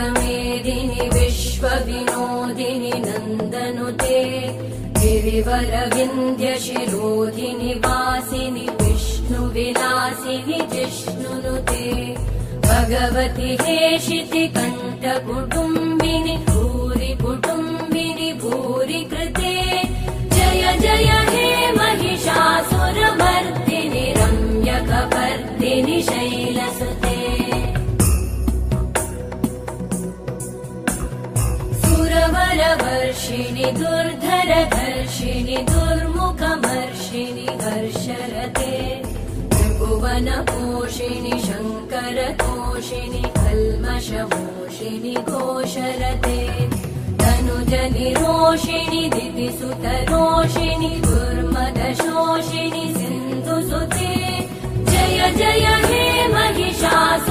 विश्वमेदिनि विश्वविनोदिनि नन्दनुते गिरिवरविन्ध्यशिरोधिनि वासिनि विष्णुविलासिनि जिष्णुनुते भगवति हेशिति कण्ठकुटुम्बिनि भूरि कुटुम्बिनि भूरि कृते जय जय हे महिषासुरमर्दिनि रम्यकपर्दिनि शैलसुते सुरवरवर्षिणि दुर्धरधर्षिणि दुर्मुखमर्षिणि हर्षरते त्रिभुवनपोषिणि शङ्करतोषिणि कल्मषमोषिणि घोषरते तनुजनिरोषिणि दितिसुतरोषिणि दुर्मदशोषिणि सिन्धुसुते जय जय हे महिषासुर